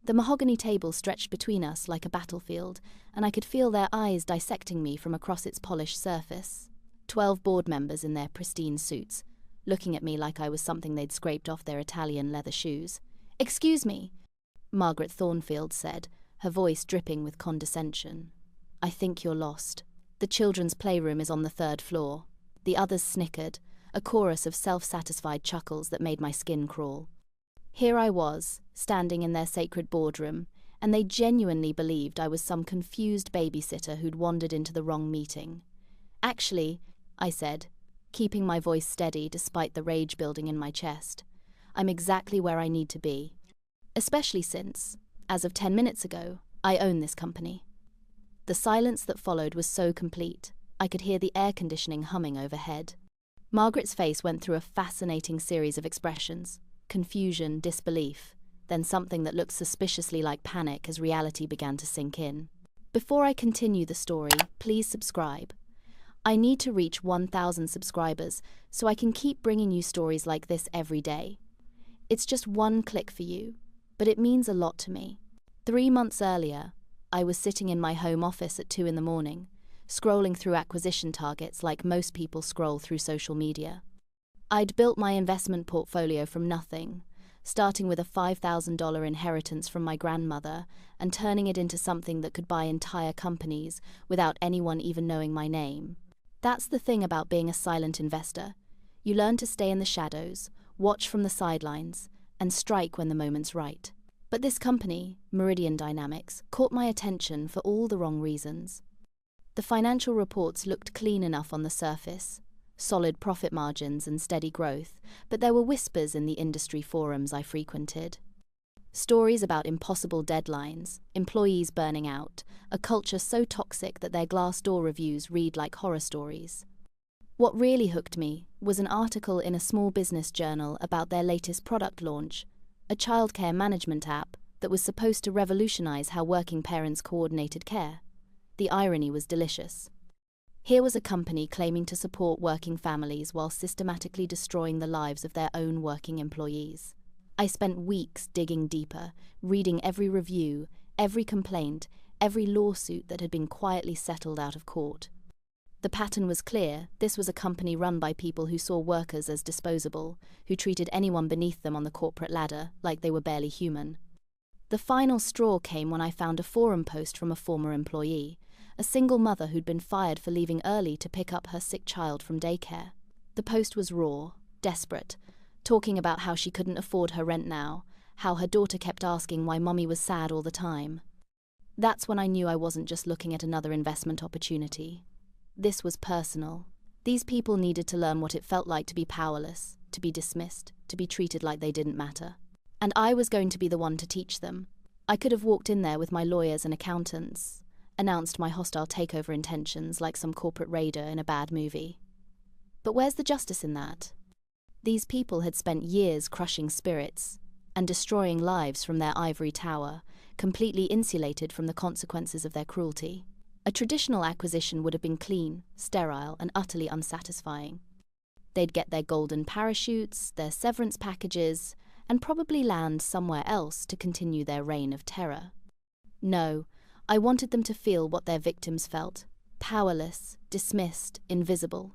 The mahogany table stretched between us like a battlefield, and I could feel their eyes dissecting me from across its polished surface. 12 board members in their pristine suits, looking at me like I was something they'd scraped off their Italian leather shoes. "Excuse me," Margaret Thornfield said, her voice dripping with condescension. "I think you're lost. The children's playroom is on the 3rd floor." The others snickered, a chorus of self-satisfied chuckles that made my skin crawl. Here I was, standing in their sacred boardroom, and they genuinely believed I was some confused babysitter who'd wandered into the wrong meeting. "Actually," I said, keeping my voice steady despite the rage building in my chest, "I'm exactly where I need to be. Especially since, as of 10 minutes ago, I own this company." The silence that followed was so complete, I could hear the air conditioning humming overhead. Margaret's face went through a fascinating series of expressions: confusion, disbelief, then something that looked suspiciously like panic as reality began to sink in. Before I continue the story, please subscribe. I need to reach 1,000 subscribers so I can keep bringing you stories like this every day. It's just one click for you, but it means a lot to me. 3 months earlier, I was sitting in my home office at 2 in the morning, scrolling through acquisition targets like most people scroll through social media. I'd built my investment portfolio from nothing, starting with a $5,000 inheritance from my grandmother and turning it into something that could buy entire companies without anyone even knowing my name. That's the thing about being a silent investor. You learn to stay in the shadows, watch from the sidelines, and strike when the moment's right. But this company, Meridian Dynamics, caught my attention for all the wrong reasons. The financial reports looked clean enough on the surface, solid profit margins and steady growth, but there were whispers in the industry forums I frequented. Stories about impossible deadlines, employees burning out, a culture so toxic that their Glassdoor reviews read like horror stories. What really hooked me was an article in a small business journal about their latest product launch, a childcare management app that was supposed to revolutionize how working parents coordinated care. The irony was delicious. Here was a company claiming to support working families while systematically destroying the lives of their own working employees. I spent weeks digging deeper, reading every review, every complaint, every lawsuit that had been quietly settled out of court. The pattern was clear. This was a company run by people who saw workers as disposable, who treated anyone beneath them on the corporate ladder like they were barely human. The final straw came when I found a forum post from a former employee, a single mother who'd been fired for leaving early to pick up her sick child from daycare. The post was raw, desperate, talking about how she couldn't afford her rent now, how her daughter kept asking why mummy was sad all the time. That's when I knew I wasn't just looking at another investment opportunity. This was personal. These people needed to learn what it felt like to be powerless, to be dismissed, to be treated like they didn't matter. And I was going to be the one to teach them. I could have walked in there with my lawyers and accountants, announced my hostile takeover intentions like some corporate raider in a bad movie. But where's the justice in that? These people had spent years crushing spirits and destroying lives from their ivory tower, completely insulated from the consequences of their cruelty. A traditional acquisition would have been clean, sterile, and utterly unsatisfying. They'd get their golden parachutes, their severance packages, and probably land somewhere else to continue their reign of terror. No, I wanted them to feel what their victims felt: powerless, dismissed, invisible.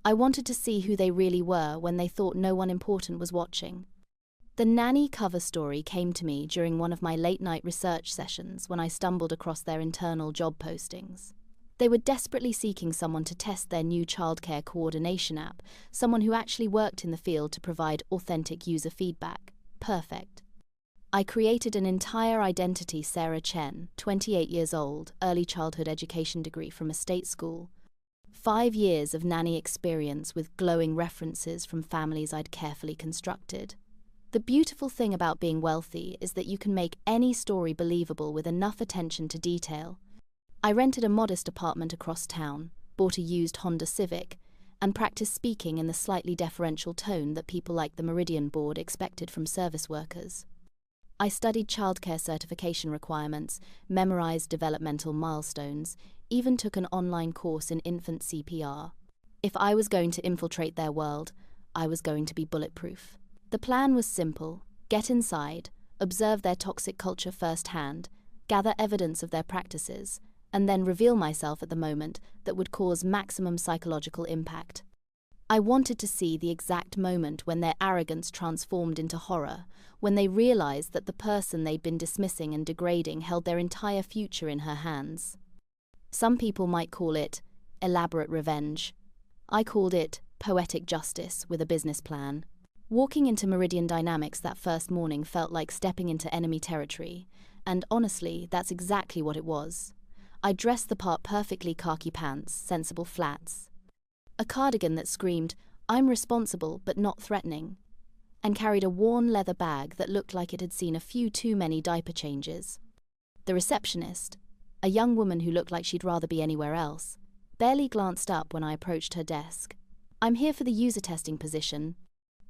I wanted to see who they really were when they thought no one important was watching. The Nanny cover story came to me during one of my late-night research sessions when I stumbled across their internal job postings. They were desperately seeking someone to test their new childcare coordination app, someone who actually worked in the field to provide authentic user feedback. Perfect. I created an entire identity. Sarah Chen, 28 years old, early childhood education degree from a state school. 5 years of nanny experience with glowing references from families I'd carefully constructed. The beautiful thing about being wealthy is that you can make any story believable with enough attention to detail. I rented a modest apartment across town, bought a used Honda Civic, and practiced speaking in the slightly deferential tone that people like the Meridian board expected from service workers. I studied childcare certification requirements, memorized developmental milestones, even took an online course in infant CPR. If I was going to infiltrate their world, I was going to be bulletproof. The plan was simple: get inside, observe their toxic culture firsthand, gather evidence of their practices, and then reveal myself at the moment that would cause maximum psychological impact. I wanted to see the exact moment when their arrogance transformed into horror, when they realized that the person they'd been dismissing and degrading held their entire future in her hands. Some people might call it elaborate revenge. I called it poetic justice with a business plan. Walking into Meridian Dynamics that first morning felt like stepping into enemy territory, and honestly, that's exactly what it was. I dressed the part perfectly: khaki pants, sensible flats, a cardigan that screamed, "I'm responsible but not threatening," and carried a worn leather bag that looked like it had seen a few too many diaper changes. The receptionist, a young woman who looked like she'd rather be anywhere else, barely glanced up when I approached her desk. "I'm here for the user testing position,"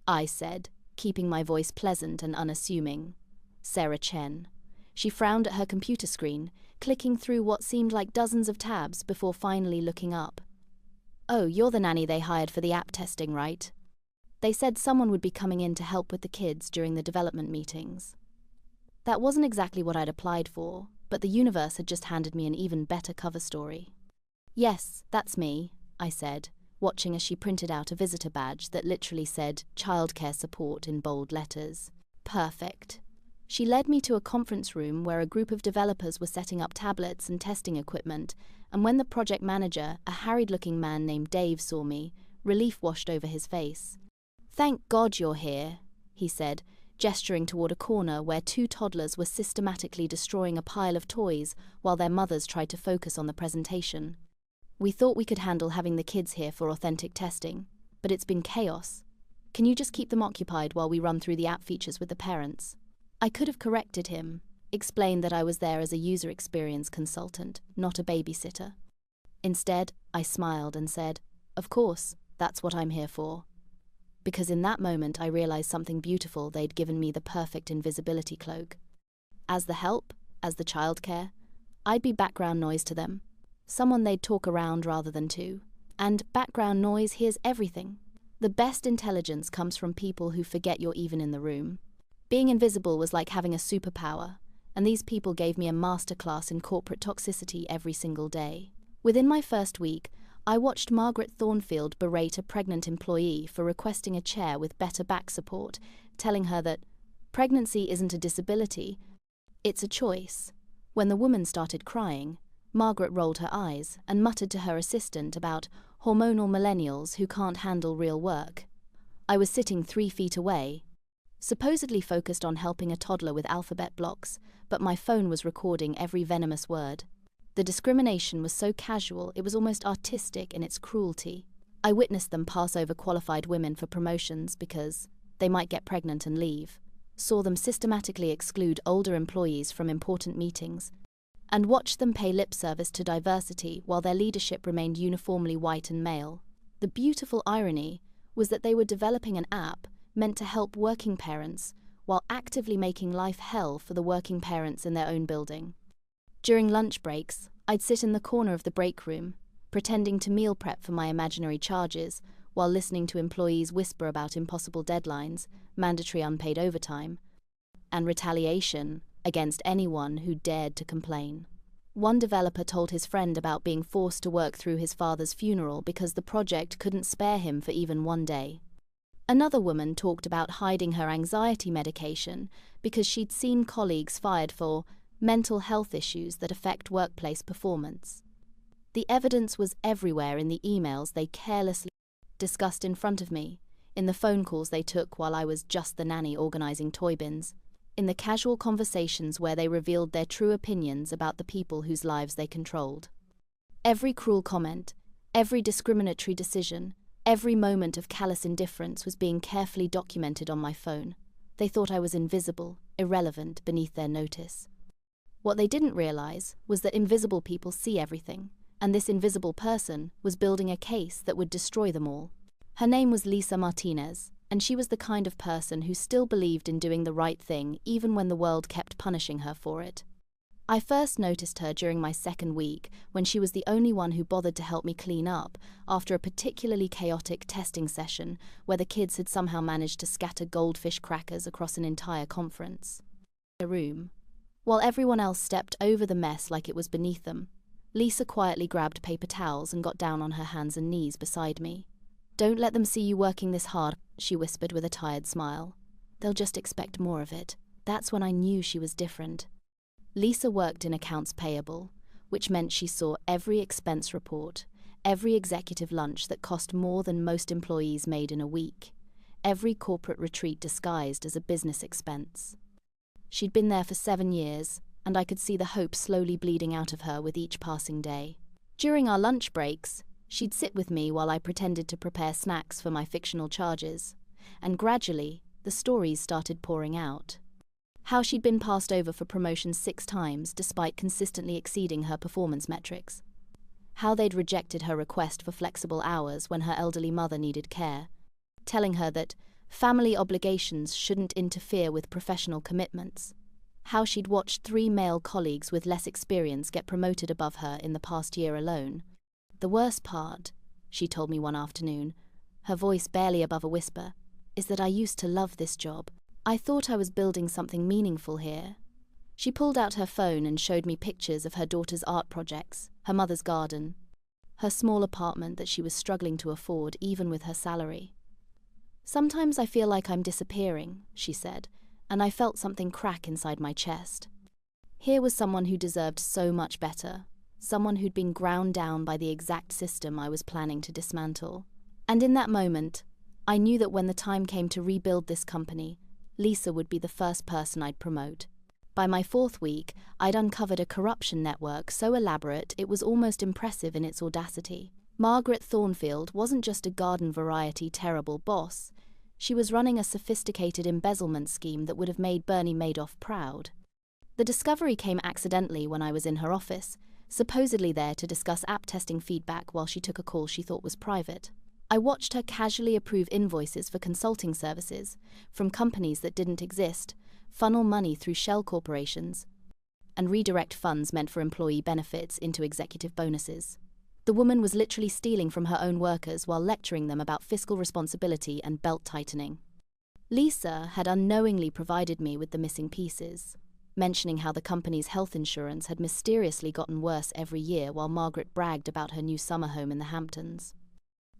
I said, keeping my voice pleasant and unassuming. Sarah Chen. She frowned at her computer screen, clicking through what seemed like dozens of tabs before finally looking up. "Oh, you're the nanny they hired for the app testing, right? They said someone would be coming in to help with the kids during the development meetings." That wasn't exactly what I'd applied for, but the universe had just handed me an even better cover story. "Yes, that's me," I said, watching as she printed out a visitor badge that literally said childcare support in bold letters. Perfect. She led me to a conference room where a group of developers were setting up tablets and testing equipment, and when the project manager, a harried-looking man named Dave, saw me, relief washed over his face. "Thank God you're here," he said, gesturing toward a corner where two toddlers were systematically destroying a pile of toys while their mothers tried to focus on the presentation. "We thought we could handle having the kids here for authentic testing, but it's been chaos. Can you just keep them occupied while we run through the app features with the parents?" I could have corrected him, explained that I was there as a user experience consultant, not a babysitter. Instead, I smiled and said, "Of course, that's what I'm here for." Because in that moment I realized something beautiful: they'd given me the perfect invisibility cloak. As the help, as the childcare, I'd be background noise to them. Someone they'd talk around rather than to. And background noise hears everything. The best intelligence comes from people who forget you're even in the room. Being invisible was like having a superpower, and these people gave me a masterclass in corporate toxicity every single day. Within my first week, I watched Margaret Thornfield berate a pregnant employee for requesting a chair with better back support, telling her that pregnancy isn't a disability, it's a choice. When the woman started crying, Margaret rolled her eyes and muttered to her assistant about hormonal millennials who can't handle real work. I was sitting 3 feet away, supposedly focused on helping a toddler with alphabet blocks, but my phone was recording every venomous word. The discrimination was so casual it was almost artistic in its cruelty. I witnessed them pass over qualified women for promotions because they might get pregnant and leave, saw them systematically exclude older employees from important meetings, and watched them pay lip service to diversity while their leadership remained uniformly white and male. The beautiful irony was that they were developing an app meant to help working parents, while actively making life hell for the working parents in their own building. During lunch breaks, I'd sit in the corner of the break room, pretending to meal prep for my imaginary charges, while listening to employees whisper about impossible deadlines, mandatory unpaid overtime, and retaliation against anyone who dared to complain. One developer told his friend about being forced to work through his father's funeral because the project couldn't spare him for even one day. Another woman talked about hiding her anxiety medication because she'd seen colleagues fired for mental health issues that affect workplace performance. The evidence was everywhere: in the emails they carelessly discussed in front of me, in the phone calls they took while I was just the nanny organizing toy bins, in the casual conversations where they revealed their true opinions about the people whose lives they controlled. Every cruel comment, every discriminatory decision, every moment of callous indifference was being carefully documented on my phone. They thought I was invisible, irrelevant, beneath their notice. What they didn't realize was that invisible people see everything, and this invisible person was building a case that would destroy them all. Her name was Lisa Martinez, and she was the kind of person who still believed in doing the right thing even when the world kept punishing her for it. I first noticed her during my second week, when she was the only one who bothered to help me clean up after a particularly chaotic testing session where the kids had somehow managed to scatter goldfish crackers across an entire conference. room. While everyone else stepped over the mess like it was beneath them, Lisa quietly grabbed paper towels and got down on her hands and knees beside me. "Don't let them see you working this hard," she whispered with a tired smile. "They'll just expect more of it." That's when I knew she was different. Lisa worked in accounts payable, which meant she saw every expense report, every executive lunch that cost more than most employees made in a week, every corporate retreat disguised as a business expense. She'd been there for 7 years, and I could see the hope slowly bleeding out of her with each passing day. During our lunch breaks, she'd sit with me while I pretended to prepare snacks for my fictional charges, and gradually, the stories started pouring out. How she'd been passed over for promotion 6 times despite consistently exceeding her performance metrics. How they'd rejected her request for flexible hours when her elderly mother needed care, telling her that family obligations shouldn't interfere with professional commitments. How she'd watched 3 male colleagues with less experience get promoted above her in the past year alone. "The worst part," she told me one afternoon, her voice barely above a whisper, "is that I used to love this job. I thought I was building something meaningful here." She pulled out her phone and showed me pictures of her daughter's art projects, her mother's garden, her small apartment that she was struggling to afford even with her salary. "Sometimes I feel like I'm disappearing," she said, and I felt something crack inside my chest. Here was someone who deserved so much better, someone who'd been ground down by the exact system I was planning to dismantle. And in that moment, I knew that when the time came to rebuild this company, Lisa would be the first person I'd promote. By my 4th week, I'd uncovered a corruption network so elaborate it was almost impressive in its audacity. Margaret Thornfield wasn't just a garden-variety terrible boss. She was running a sophisticated embezzlement scheme that would have made Bernie Madoff proud. The discovery came accidentally when I was in her office, supposedly there to discuss app testing feedback while she took a call she thought was private. I watched her casually approve invoices for consulting services from companies that didn't exist, funnel money through shell corporations, and redirect funds meant for employee benefits into executive bonuses. The woman was literally stealing from her own workers while lecturing them about fiscal responsibility and belt tightening. Lisa had unknowingly provided me with the missing pieces, mentioning how the company's health insurance had mysteriously gotten worse every year while Margaret bragged about her new summer home in the Hamptons.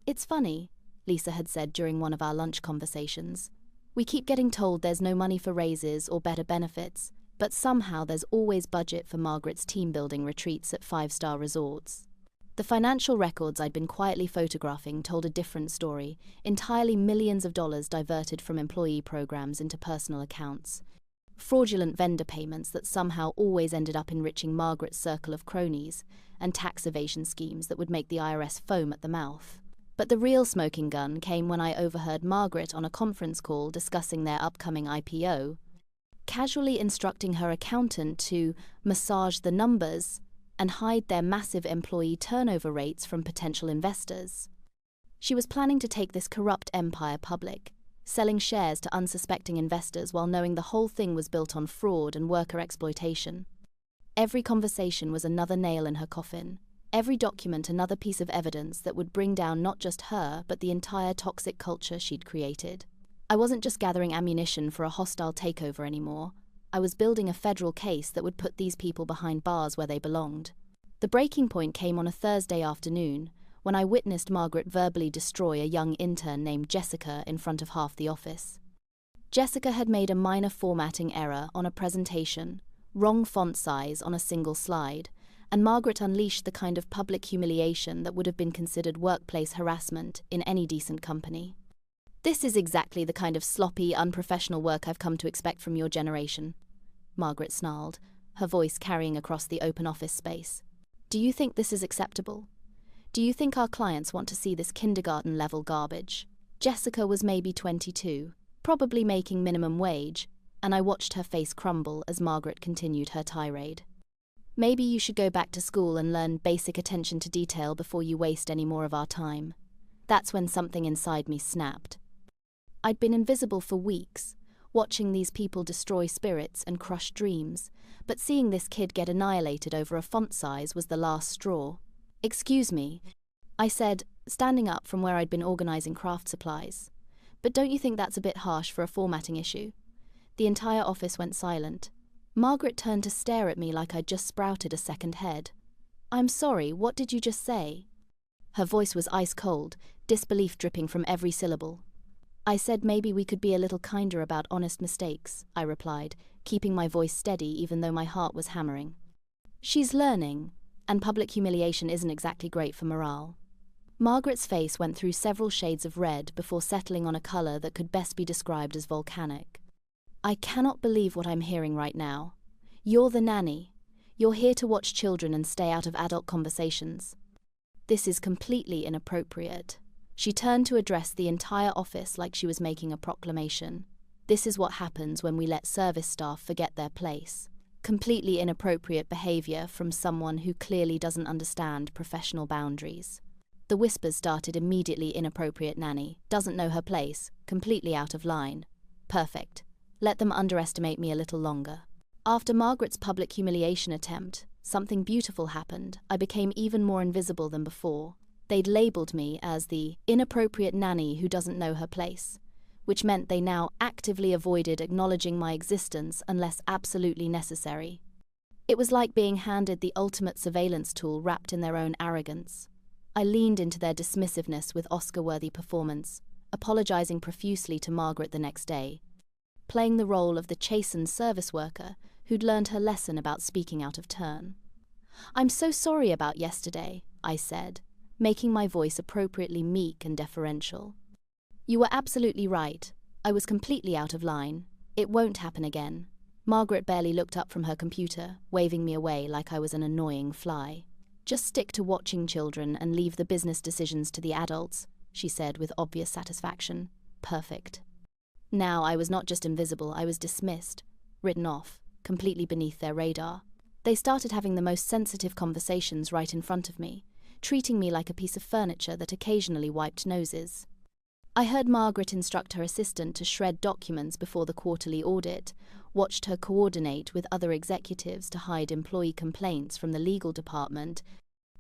"It's funny," Lisa had said during one of our lunch conversations. "We keep getting told there's no money for raises or better benefits, but somehow there's always budget for Margaret's team-building retreats at 5-star resorts." The financial records I'd been quietly photographing told a different story, entirely millions of dollars diverted from employee programs into personal accounts. Fraudulent vendor payments that somehow always ended up enriching Margaret's circle of cronies, and tax evasion schemes that would make the IRS foam at the mouth. But the real smoking gun came when I overheard Margaret on a conference call discussing their upcoming IPO, casually instructing her accountant to massage the numbers and hide their massive employee turnover rates from potential investors. She was planning to take this corrupt empire public, selling shares to unsuspecting investors while knowing the whole thing was built on fraud and worker exploitation. Every conversation was another nail in her coffin. Every document another piece of evidence that would bring down not just her, but the entire toxic culture she'd created. I wasn't just gathering ammunition for a hostile takeover anymore. I was building a federal case that would put these people behind bars where they belonged. The breaking point came on a Thursday afternoon, when I witnessed Margaret verbally destroy a young intern named Jessica in front of half the office. Jessica had made a minor formatting error on a presentation, wrong font size on a single slide, and Margaret unleashed the kind of public humiliation that would have been considered workplace harassment in any decent company. "This is exactly the kind of sloppy, unprofessional work I've come to expect from your generation," Margaret snarled, her voice carrying across the open office space. "Do you think this is acceptable? Do you think our clients want to see this kindergarten-level garbage?" Jessica was maybe 22, probably making minimum wage, and I watched her face crumble as Margaret continued her tirade. "Maybe you should go back to school and learn basic attention to detail before you waste any more of our time." That's when something inside me snapped. I'd been invisible for weeks, watching these people destroy spirits and crush dreams, but seeing this kid get annihilated over a font size was the last straw. "Excuse me," I said, standing up from where I'd been organizing craft supplies. "But don't you think that's a bit harsh for a formatting issue?" The entire office went silent, Margaret turned to stare at me like I'd just sprouted a second head. "I'm sorry, what did you just say?" Her voice was ice cold, disbelief dripping from every syllable. "I said maybe we could be a little kinder about honest mistakes," I replied, keeping my voice steady even though my heart was hammering. "She's learning, and public humiliation isn't exactly great for morale." Margaret's face went through several shades of red before settling on a color that could best be described as volcanic. "I cannot believe what I'm hearing right now. You're the nanny. You're here to watch children and stay out of adult conversations. This is completely inappropriate." She turned to address the entire office like she was making a proclamation. "This is what happens when we let service staff forget their place. Completely inappropriate behavior from someone who clearly doesn't understand professional boundaries." The whispers started immediately. "Inappropriate nanny, doesn't know her place, completely out of line. Perfect. Let them underestimate me a little longer." After Margaret's public humiliation attempt, something beautiful happened. I became even more invisible than before. They'd labeled me as the inappropriate nanny who doesn't know her place, which meant they now actively avoided acknowledging my existence unless absolutely necessary. It was like being handed the ultimate surveillance tool wrapped in their own arrogance. I leaned into their dismissiveness with Oscar-worthy performance, apologizing profusely to Margaret the next day, playing the role of the chastened service worker who'd learned her lesson about speaking out of turn. "I'm so sorry about yesterday," I said, making my voice appropriately meek and deferential. "You were absolutely right. I was completely out of line. It won't happen again." Margaret barely looked up from her computer, waving me away like I was an annoying fly. "Just stick to watching children and leave the business decisions to the adults," she said with obvious satisfaction. Perfect. Now I was not just invisible, I was dismissed, written off, completely beneath their radar. They started having the most sensitive conversations right in front of me, treating me like a piece of furniture that occasionally wiped noses. I heard Margaret instruct her assistant to shred documents before the quarterly audit, watched her coordinate with other executives to hide employee complaints from the legal department,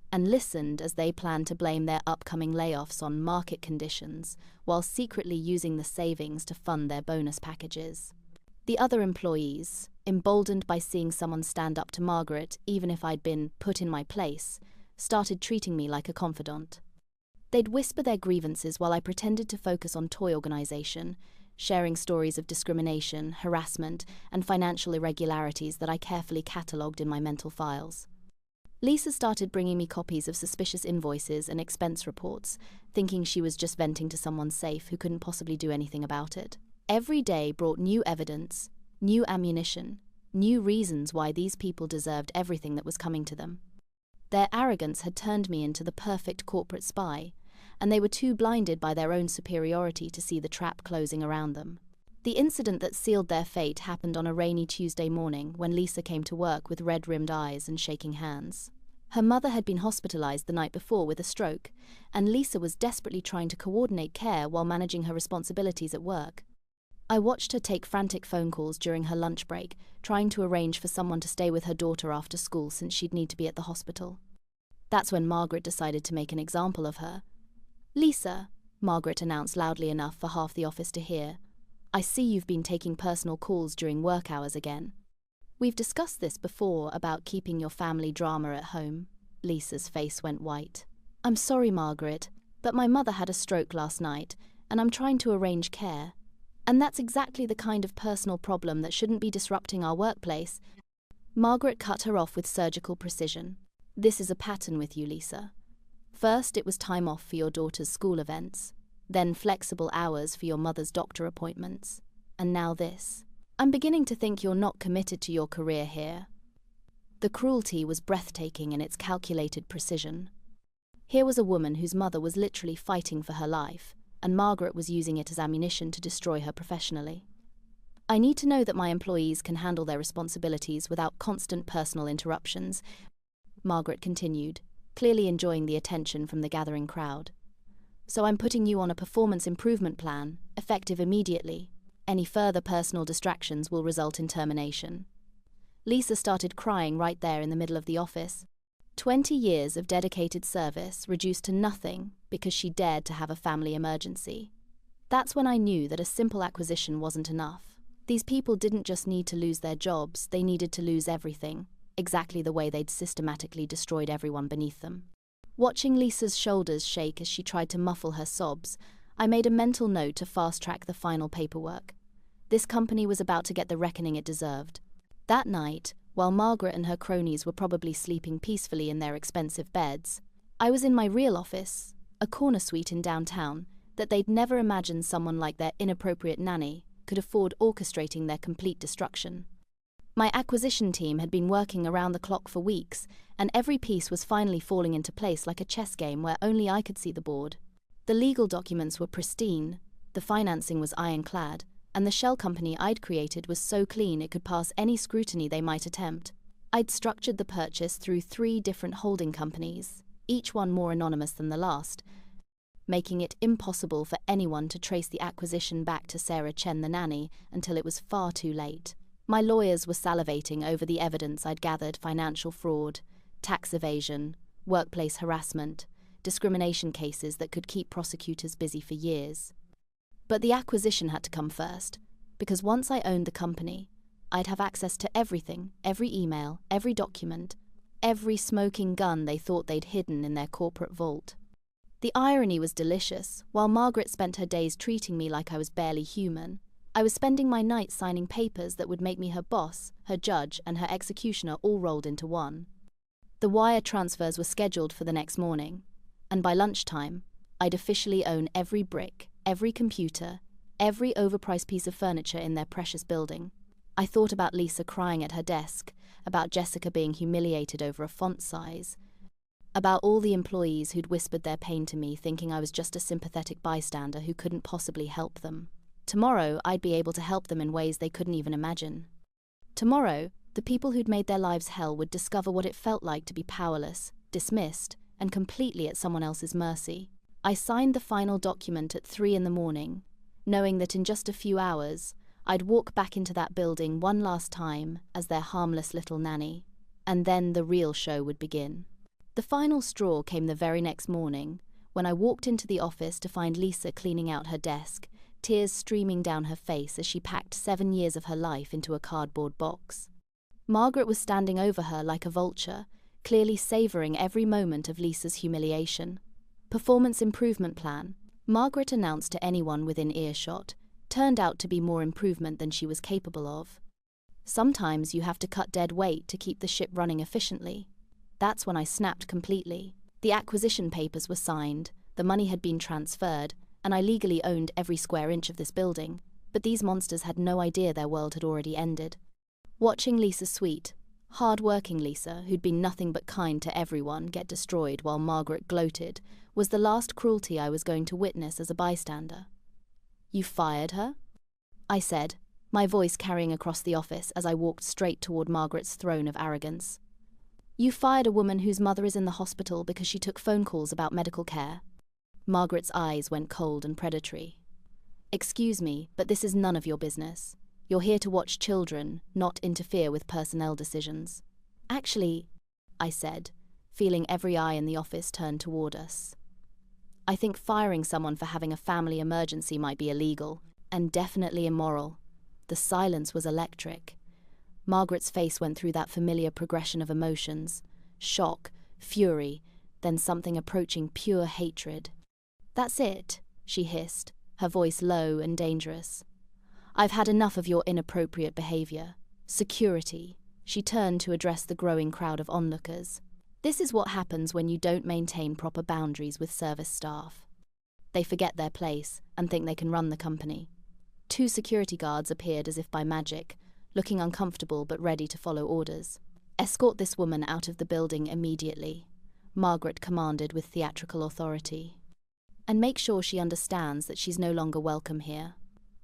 and listened as they planned to blame their upcoming layoffs on market conditions while secretly using the savings to fund their bonus packages. The other employees, emboldened by seeing someone stand up to Margaret even if I'd been put in my place, started treating me like a confidant. They'd whisper their grievances while I pretended to focus on toy organization, sharing stories of discrimination, harassment, and financial irregularities that I carefully catalogued in my mental files. Lisa started bringing me copies of suspicious invoices and expense reports, thinking she was just venting to someone safe who couldn't possibly do anything about it. Every day brought new evidence, new ammunition, new reasons why these people deserved everything that was coming to them. Their arrogance had turned me into the perfect corporate spy, and they were too blinded by their own superiority to see the trap closing around them. The incident that sealed their fate happened on a rainy Tuesday morning when Lisa came to work with red-rimmed eyes and shaking hands. Her mother had been hospitalized the night before with a stroke, and Lisa was desperately trying to coordinate care while managing her responsibilities at work. I watched her take frantic phone calls during her lunch break, trying to arrange for someone to stay with her daughter after school since she'd need to be at the hospital. That's when Margaret decided to make an example of her. "Lisa," Margaret announced loudly enough for half the office to hear, "I see you've been taking personal calls during work hours again. We've discussed this before about keeping your family drama at home." Lisa's face went white. "I'm sorry, Margaret, but my mother had a stroke last night, and I'm trying to arrange care. And that's exactly the kind of personal problem that shouldn't be disrupting our workplace." Margaret cut her off with surgical precision. "This is a pattern with you, Lisa. First, it was time off for your daughter's school events, then flexible hours for your mother's doctor appointments, and now this. I'm beginning to think you're not committed to your career here." The cruelty was breathtaking in its calculated precision. Here was a woman whose mother was literally fighting for her life, and Margaret was using it as ammunition to destroy her professionally. "I need to know that my employees can handle their responsibilities without constant personal interruptions," Margaret continued, clearly enjoying the attention from the gathering crowd. "So I'm putting you on a performance improvement plan, effective immediately. Any further personal distractions will result in termination." Lisa started crying right there in the middle of the office. 20 years of dedicated service reduced to nothing because she dared to have a family emergency. That's when I knew that a simple acquisition wasn't enough. These people didn't just need to lose their jobs, they needed to lose everything, exactly the way they'd systematically destroyed everyone beneath them. Watching Lisa's shoulders shake as she tried to muffle her sobs, I made a mental note to fast-track the final paperwork. This company was about to get the reckoning it deserved. That night, while Margaret and her cronies were probably sleeping peacefully in their expensive beds, I was in my real office, a corner suite in downtown, that they'd never imagined someone like their inappropriate nanny could afford orchestrating their complete destruction. My acquisition team had been working around the clock for weeks, and every piece was finally falling into place like a chess game where only I could see the board. The legal documents were pristine, the financing was ironclad, and the shell company I'd created was so clean it could pass any scrutiny they might attempt. I'd structured the purchase through 3 different holding companies, each one more anonymous than the last, making it impossible for anyone to trace the acquisition back to Sarah Chen the nanny until it was far too late. My lawyers were salivating over the evidence I'd gathered: financial fraud, tax evasion, workplace harassment, discrimination cases that could keep prosecutors busy for years. But the acquisition had to come first, because once I owned the company, I'd have access to everything, every email, every document, every smoking gun they thought they'd hidden in their corporate vault. The irony was delicious. While Margaret spent her days treating me like I was barely human, I was spending my nights signing papers that would make me her boss, her judge, and her executioner all rolled into one. The wire transfers were scheduled for the next morning, and by lunchtime, I'd officially own every brick, every computer, every overpriced piece of furniture in their precious building. I thought about Lisa crying at her desk, about Jessica being humiliated over a font size, about all the employees who'd whispered their pain to me thinking I was just a sympathetic bystander who couldn't possibly help them. Tomorrow, I'd be able to help them in ways they couldn't even imagine. Tomorrow, the people who'd made their lives hell would discover what it felt like to be powerless, dismissed, and completely at someone else's mercy. I signed the final document at 3 in the morning, knowing that in just a few hours, I'd walk back into that building one last time as their harmless little nanny, and then the real show would begin. The final straw came the very next morning, when I walked into the office to find Lisa cleaning out her desk, tears streaming down her face as she packed 7 years of her life into a cardboard box. Margaret was standing over her like a vulture, clearly savouring every moment of Lisa's humiliation. Performance improvement plan, Margaret announced to anyone within earshot, turned out to be more improvement than she was capable of. Sometimes you have to cut dead weight to keep the ship running efficiently. That's when I snapped completely. The acquisition papers were signed, the money had been transferred, and I legally owned every square inch of this building, but these monsters had no idea their world had already ended. Watching Lisa's sweet, hard-working Lisa, who'd been nothing but kind to everyone, get destroyed while Margaret gloated, was the last cruelty I was going to witness as a bystander. "You fired her?" I said, my voice carrying across the office as I walked straight toward Margaret's throne of arrogance. "You fired a woman whose mother is in the hospital because she took phone calls about medical care." Margaret's eyes went cold and predatory. "Excuse me, but this is none of your business. You're here to watch children, not interfere with personnel decisions." "Actually," I said, feeling every eye in the office turn toward us, "I think firing someone for having a family emergency might be illegal, and definitely immoral." The silence was electric. Margaret's face went through that familiar progression of emotions: shock, fury, then something approaching pure hatred. "That's it," she hissed, her voice low and dangerous. "I've had enough of your inappropriate behavior. Security." She turned to address the growing crowd of onlookers. "This is what happens when you don't maintain proper boundaries with service staff. They forget their place and think they can run the company." 2 security guards appeared as if by magic, looking uncomfortable but ready to follow orders. "Escort this woman out of the building immediately," Margaret commanded with theatrical authority. "And make sure she understands that she's no longer welcome here."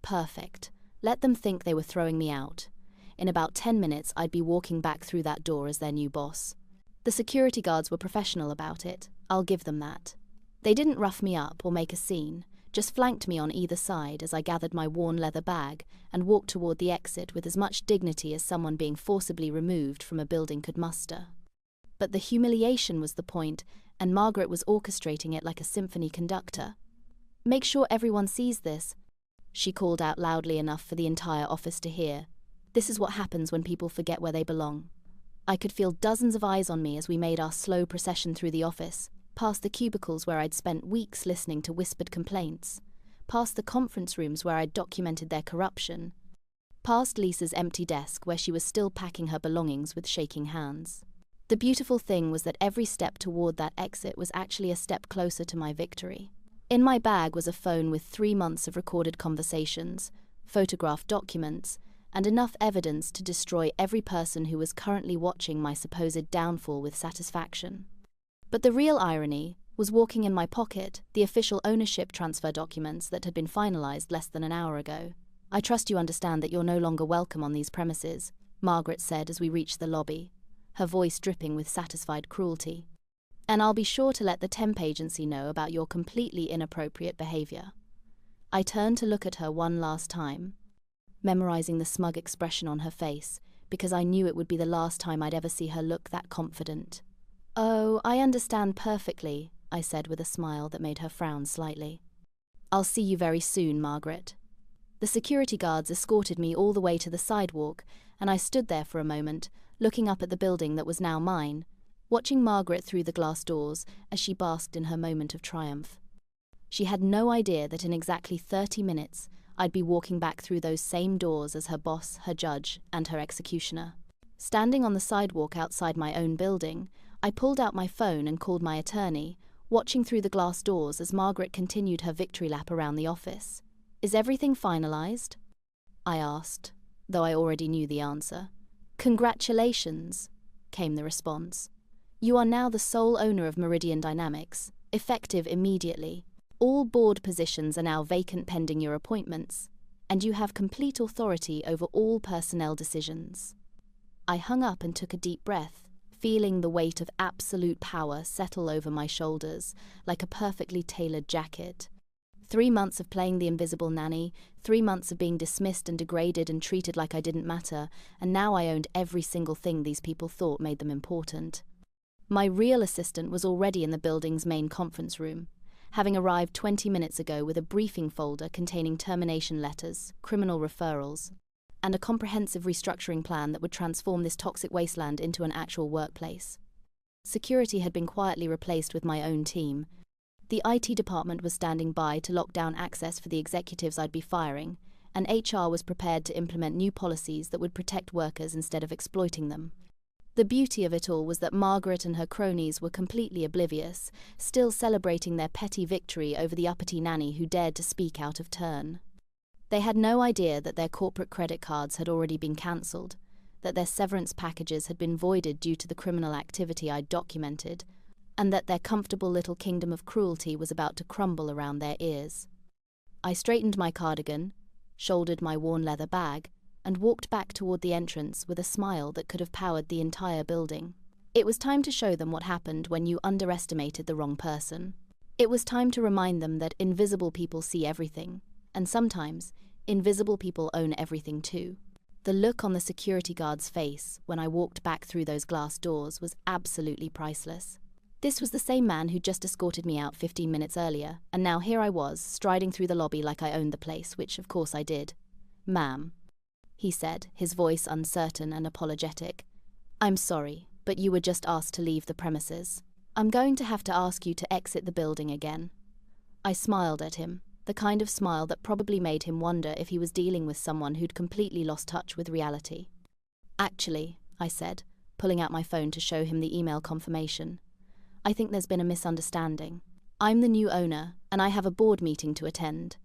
Perfect. Let them think they were throwing me out. In about 10 minutes, I'd be walking back through that door as their new boss. The security guards were professional about it, I'll give them that. They didn't rough me up or make a scene, just flanked me on either side as I gathered my worn leather bag and walked toward the exit with as much dignity as someone being forcibly removed from a building could muster. But the humiliation was the point, and Margaret was orchestrating it like a symphony conductor. "Make sure everyone sees this," she called out loudly enough for the entire office to hear. This is what happens when people forget where they belong. I could feel dozens of eyes on me as we made our slow procession through the office, past the cubicles where I'd spent weeks listening to whispered complaints, past the conference rooms where I'd documented their corruption, past Lisa's empty desk where she was still packing her belongings with shaking hands. The beautiful thing was that every step toward that exit was actually a step closer to my victory. In my bag was a phone with 3 months of recorded conversations, photographed documents, and enough evidence to destroy every person who was currently watching my supposed downfall with satisfaction. But the real irony was walking in my pocket the official ownership transfer documents that had been finalized less than an hour ago. "I trust you understand that you're no longer welcome on these premises," Margaret said as we reached the lobby, her voice dripping with satisfied cruelty. "And I'll be sure to let the temp agency know about your completely inappropriate behavior." I turned to look at her one last time, memorizing the smug expression on her face, because I knew it would be the last time I'd ever see her look that confident. "Oh, I understand perfectly," I said with a smile that made her frown slightly. "I'll see you very soon, Margaret." The security guards escorted me all the way to the sidewalk, and I stood there for a moment, looking up at the building that was now mine, watching Margaret through the glass doors as she basked in her moment of triumph. She had no idea that in exactly 30 minutes, I'd be walking back through those same doors as her boss, her judge, and her executioner. Standing on the sidewalk outside my own building, I pulled out my phone and called my attorney, watching through the glass doors as Margaret continued her victory lap around the office. "Is everything finalized?" I asked, though I already knew the answer. "Congratulations," came the response. "You are now the sole owner of Meridian Dynamics, effective immediately. All board positions are now vacant pending your appointments, and you have complete authority over all personnel decisions." I hung up and took a deep breath, feeling the weight of absolute power settle over my shoulders like a perfectly tailored jacket. 3 months of playing the invisible nanny, 3 months of being dismissed and degraded and treated like I didn't matter, and now I owned every single thing these people thought made them important. My real assistant was already in the building's main conference room, having arrived 20 minutes ago with a briefing folder containing termination letters, criminal referrals, and a comprehensive restructuring plan that would transform this toxic wasteland into an actual workplace. Security had been quietly replaced with my own team. The IT department was standing by to lock down access for the executives I'd be firing, and HR was prepared to implement new policies that would protect workers instead of exploiting them. The beauty of it all was that Margaret and her cronies were completely oblivious, still celebrating their petty victory over the uppity nanny who dared to speak out of turn. They had no idea that their corporate credit cards had already been cancelled, that their severance packages had been voided due to the criminal activity I'd documented, and that their comfortable little kingdom of cruelty was about to crumble around their ears. I straightened my cardigan, shouldered my worn leather bag, and walked back toward the entrance with a smile that could have powered the entire building. It was time to show them what happened when you underestimated the wrong person. It was time to remind them that invisible people see everything, and sometimes, invisible people own everything too. The look on the security guard's face when I walked back through those glass doors was absolutely priceless. This was the same man who just escorted me out 15 minutes earlier, and now here I was, striding through the lobby like I owned the place, which of course I did. "Ma'am," he said, his voice uncertain and apologetic. "I'm sorry, but you were just asked to leave the premises. I'm going to have to ask you to exit the building again." I smiled at him, the kind of smile that probably made him wonder if he was dealing with someone who'd completely lost touch with reality. "Actually," I said, pulling out my phone to show him the email confirmation, "I think there's been a misunderstanding. I'm the new owner, and I have a board meeting to attend."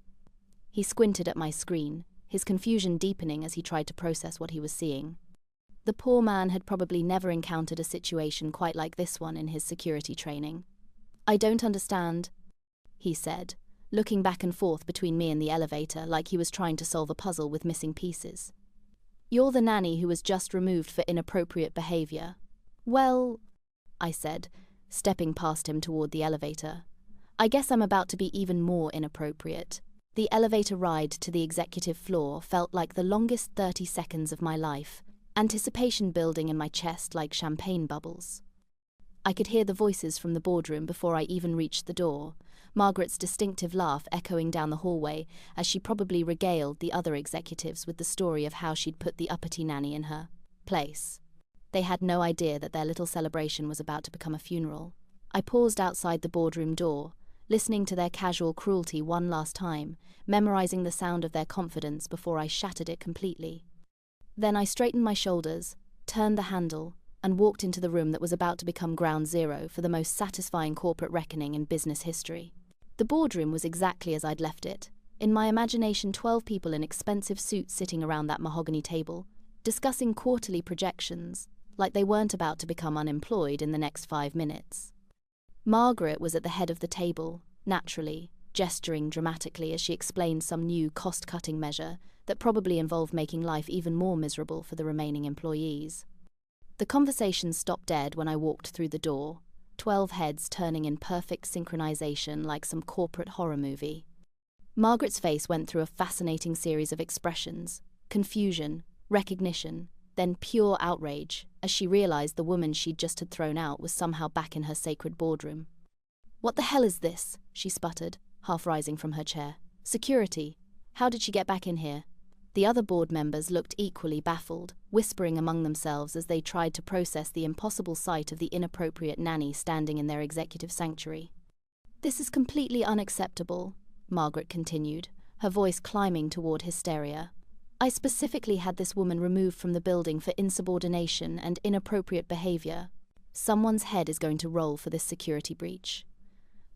He squinted at my screen, his confusion deepening as he tried to process what he was seeing. The poor man had probably never encountered a situation quite like this one in his security training. "I don't understand," he said, looking back and forth between me and the elevator like he was trying to solve a puzzle with missing pieces. "You're the nanny who was just removed for inappropriate behavior." "Well," I said, stepping past him toward the elevator, "I guess I'm about to be even more inappropriate." The elevator ride to the executive floor felt like the longest 30 seconds of my life, anticipation building in my chest like champagne bubbles. I could hear the voices from the boardroom before I even reached the door, Margaret's distinctive laugh echoing down the hallway as she probably regaled the other executives with the story of how she'd put the uppity nanny in her place. They had no idea that their little celebration was about to become a funeral. I paused outside the boardroom door, listening to their casual cruelty one last time, memorizing the sound of their confidence before I shattered it completely. Then I straightened my shoulders, turned the handle, and walked into the room that was about to become ground zero for the most satisfying corporate reckoning in business history. The boardroom was exactly as I'd left it. In my imagination, 12 people in expensive suits sitting around that mahogany table, discussing quarterly projections, like they weren't about to become unemployed in the next 5 minutes. Margaret was at the head of the table, naturally, gesturing dramatically as she explained some new cost-cutting measure that probably involved making life even more miserable for the remaining employees. The conversation stopped dead when I walked through the door, 12 heads turning in perfect synchronization like some corporate horror movie. Margaret's face went through a fascinating series of expressions: confusion, recognition, then pure outrage, as she realized the woman she'd just had thrown out was somehow back in her sacred boardroom. "What the hell is this?" she sputtered, half rising from her chair. "Security. How did she get back in here?" The other board members looked equally baffled, whispering among themselves as they tried to process the impossible sight of the inappropriate nanny standing in their executive sanctuary. "This is completely unacceptable," Margaret continued, her voice climbing toward hysteria. "I specifically had this woman removed from the building for insubordination and inappropriate behavior. Someone's head is going to roll for this security breach."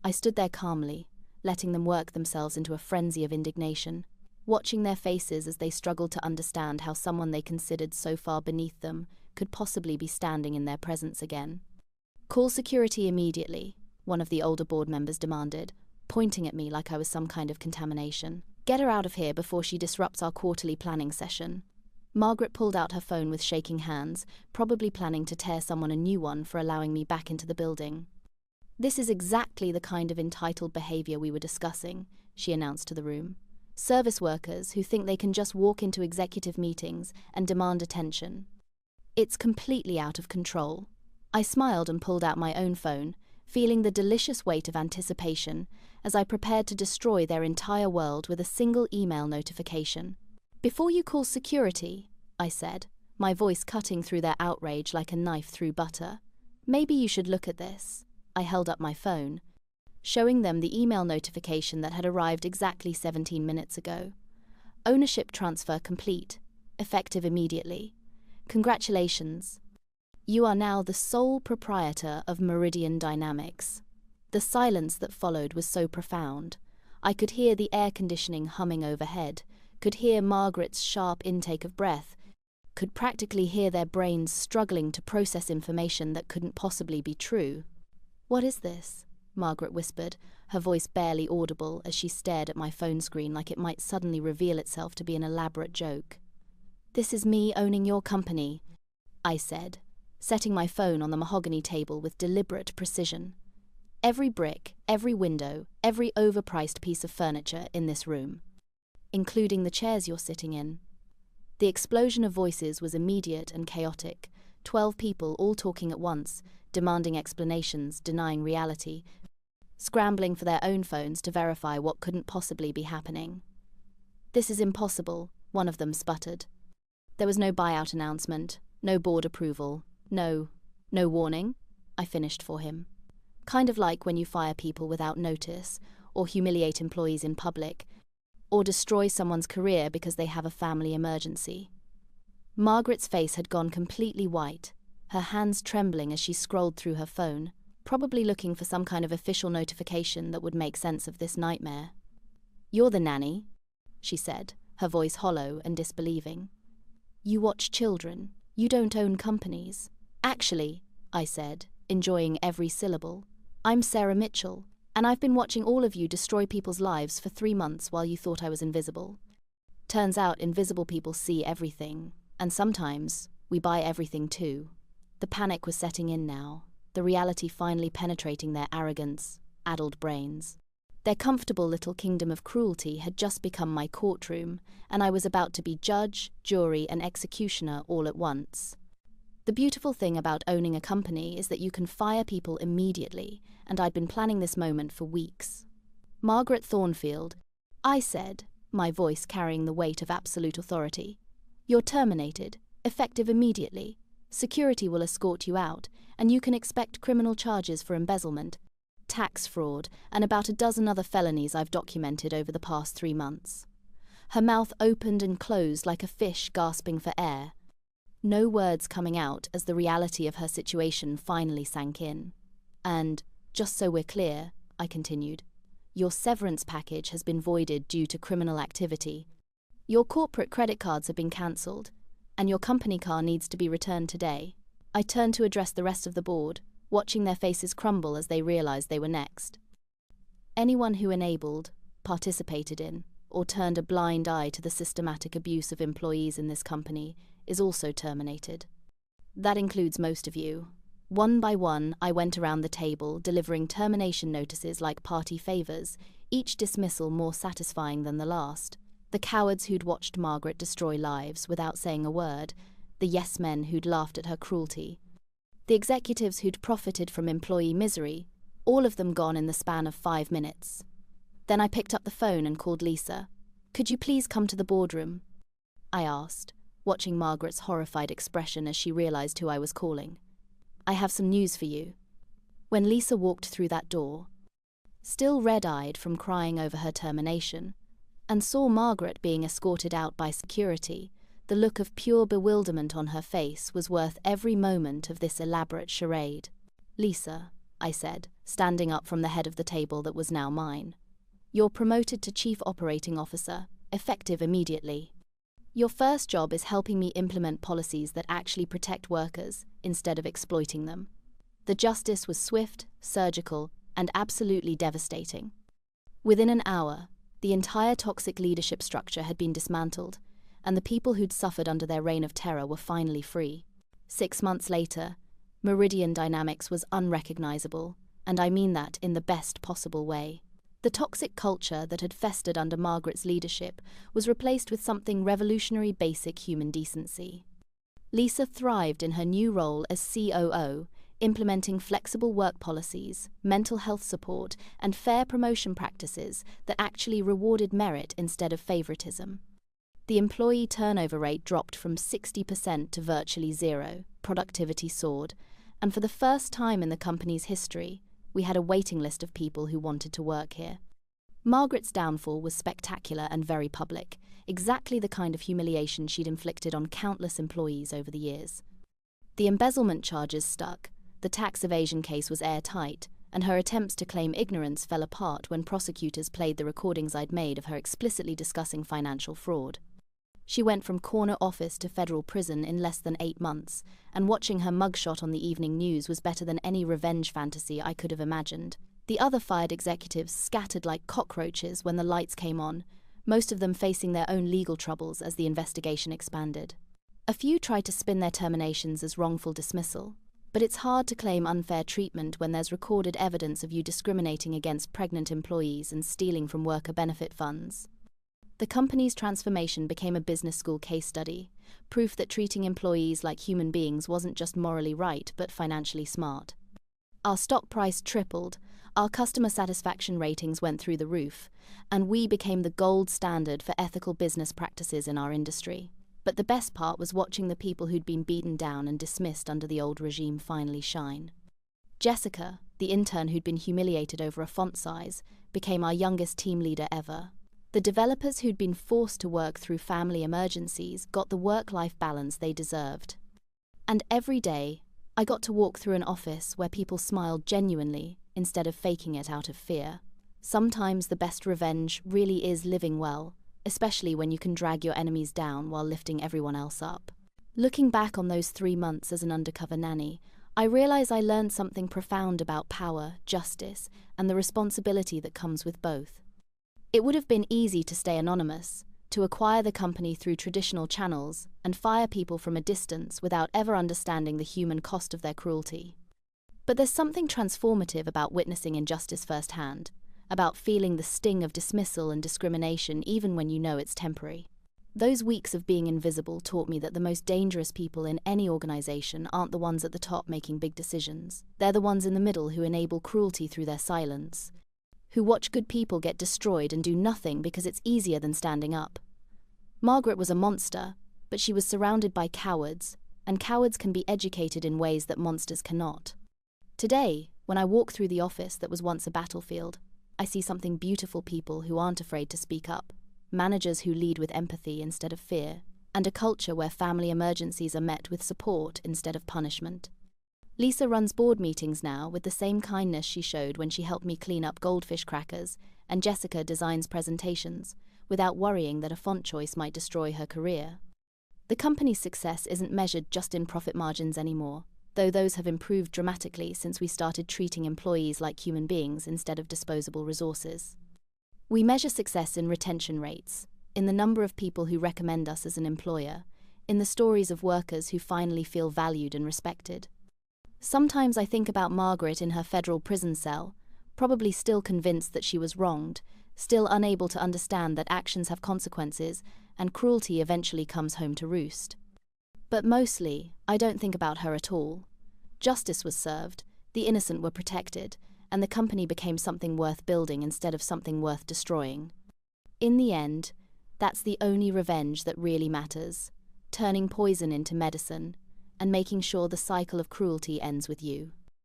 I stood there calmly, letting them work themselves into a frenzy of indignation, watching their faces as they struggled to understand how someone they considered so far beneath them could possibly be standing in their presence again. "Call security immediately," one of the older board members demanded, pointing at me like I was some kind of contamination. "Get her out of here before she disrupts our quarterly planning session." Margaret pulled out her phone with shaking hands, probably planning to tear someone a new one for allowing me back into the building. "This is exactly the kind of entitled behavior we were discussing," she announced to the room. "Service workers who think they can just walk into executive meetings and demand attention. It's completely out of control." I smiled and pulled out my own phone, feeling the delicious weight of anticipation as I prepared to destroy their entire world with a single email notification. "Before you call security," I said, my voice cutting through their outrage like a knife through butter, "maybe you should look at this." I held up my phone, showing them the email notification that had arrived exactly 17 minutes ago. "Ownership transfer complete, effective immediately. Congratulations. You are now the sole proprietor of Meridian Dynamics." The silence that followed was so profound. I could hear the air conditioning humming overhead, could hear Margaret's sharp intake of breath, could practically hear their brains struggling to process information that couldn't possibly be true. "What is this?" Margaret whispered, her voice barely audible as she stared at my phone screen like it might suddenly reveal itself to be an elaborate joke. "This is me owning your company," I said, setting my phone on the mahogany table with deliberate precision. "Every brick, every window, every overpriced piece of furniture in this room, including the chairs you're sitting in." The explosion of voices was immediate and chaotic, 12 people all talking at once, demanding explanations, denying reality, scrambling for their own phones to verify what couldn't possibly be happening. "This is impossible," one of them sputtered. "There was no buyout announcement, no board approval, no warning," I finished for him. "Kind of like when you fire people without notice, or humiliate employees in public, or destroy someone's career because they have a family emergency." Margaret's face had gone completely white, her hands trembling as she scrolled through her phone, probably looking for some kind of official notification that would make sense of this nightmare. "You're the nanny," she said, her voice hollow and disbelieving. "You watch children. You don't own companies." "Actually," I said, enjoying every syllable, "I'm Sarah Mitchell, and I've been watching all of you destroy people's lives for 3 months while you thought I was invisible. Turns out invisible people see everything, and sometimes we buy everything too." The panic was setting in now, the reality finally penetrating their arrogance, addled brains. Their comfortable little kingdom of cruelty had just become my courtroom, and I was about to be judge, jury, and executioner all at once. The beautiful thing about owning a company is that you can fire people immediately, and I'd been planning this moment for weeks. Margaret Thornfield, I said, my voice carrying the weight of absolute authority. You're terminated, effective immediately. Security will escort you out, and you can expect criminal charges for embezzlement, tax fraud, and about a dozen other felonies I've documented over the past 3 months. Her mouth opened and closed like a fish gasping for air. No words coming out as the reality of her situation finally sank in. And, just so we're clear, I continued, your severance package has been voided due to criminal activity. Your corporate credit cards have been cancelled, and your company car needs to be returned today. I turned to address the rest of the board, watching their faces crumble as they realized they were next. Anyone who enabled, participated in, or turned a blind eye to the systematic abuse of employees in this company is also terminated. That includes most of you. One by one, I went around the table, delivering termination notices like party favors, each dismissal more satisfying than the last. The cowards who'd watched Margaret destroy lives without saying a word, the yes-men who'd laughed at her cruelty, the executives who'd profited from employee misery, all of them gone in the span of 5 minutes. Then I picked up the phone and called Lisa. Could you please come to the boardroom? I asked, watching Margaret's horrified expression as she realized who I was calling. I have some news for you. When Lisa walked through that door, still red-eyed from crying over her termination, and saw Margaret being escorted out by security, the look of pure bewilderment on her face was worth every moment of this elaborate charade. Lisa, I said, standing up from the head of the table that was now mine. You're promoted to Chief Operating Officer, effective immediately. Your first job is helping me implement policies that actually protect workers instead of exploiting them. The justice was swift, surgical, and absolutely devastating. Within an hour, the entire toxic leadership structure had been dismantled, and the people who'd suffered under their reign of terror were finally free. 6 months later, Meridian Dynamics was unrecognizable, and I mean that in the best possible way. The toxic culture that had festered under Margaret's leadership was replaced with something revolutionary: basic human decency. Lisa thrived in her new role as COO, implementing flexible work policies, mental health support, and fair promotion practices that actually rewarded merit instead of favoritism. The employee turnover rate dropped from 60% to virtually zero, productivity soared, and for the first time in the company's history, we had a waiting list of people who wanted to work here. Margaret's downfall was spectacular and very public, exactly the kind of humiliation she'd inflicted on countless employees over the years. The embezzlement charges stuck, the tax evasion case was airtight, and her attempts to claim ignorance fell apart when prosecutors played the recordings I'd made of her explicitly discussing financial fraud. She went from corner office to federal prison in less than 8 months, and watching her mugshot on the evening news was better than any revenge fantasy I could have imagined. The other fired executives scattered like cockroaches when the lights came on, most of them facing their own legal troubles as the investigation expanded. A few tried to spin their terminations as wrongful dismissal, but it's hard to claim unfair treatment when there's recorded evidence of you discriminating against pregnant employees and stealing from worker benefit funds. The company's transformation became a business school case study, proof that treating employees like human beings wasn't just morally right but financially smart. Our stock price tripled, our customer satisfaction ratings went through the roof, and we became the gold standard for ethical business practices in our industry. But the best part was watching the people who'd been beaten down and dismissed under the old regime finally shine. Jessica, the intern who'd been humiliated over a font size, became our youngest team leader ever. The developers who'd been forced to work through family emergencies got the work-life balance they deserved. And every day, I got to walk through an office where people smiled genuinely instead of faking it out of fear. Sometimes the best revenge really is living well, especially when you can drag your enemies down while lifting everyone else up. Looking back on those 3 months as an undercover nanny, I realize I learned something profound about power, justice, and the responsibility that comes with both. It would have been easy to stay anonymous, to acquire the company through traditional channels, and fire people from a distance without ever understanding the human cost of their cruelty. But there's something transformative about witnessing injustice firsthand, about feeling the sting of dismissal and discrimination even when you know it's temporary. Those weeks of being invisible taught me that the most dangerous people in any organization aren't the ones at the top making big decisions. They're the ones in the middle who enable cruelty through their silence, who watch good people get destroyed and do nothing because it's easier than standing up. Margaret was a monster, but she was surrounded by cowards, and cowards can be educated in ways that monsters cannot. Today, when I walk through the office that was once a battlefield, I see something beautiful: people who aren't afraid to speak up, managers who lead with empathy instead of fear, and a culture where family emergencies are met with support instead of punishment. Lisa runs board meetings now with the same kindness she showed when she helped me clean up goldfish crackers, and Jessica designs presentations, without worrying that a font choice might destroy her career. The company's success isn't measured just in profit margins anymore, though those have improved dramatically since we started treating employees like human beings instead of disposable resources. We measure success in retention rates, in the number of people who recommend us as an employer, in the stories of workers who finally feel valued and respected. Sometimes I think about Margaret in her federal prison cell, probably still convinced that she was wronged, still unable to understand that actions have consequences and cruelty eventually comes home to roost. But mostly, I don't think about her at all. Justice was served, the innocent were protected, and the company became something worth building instead of something worth destroying. In the end, that's the only revenge that really matters: turning poison into medicine, and making sure the cycle of cruelty ends with you.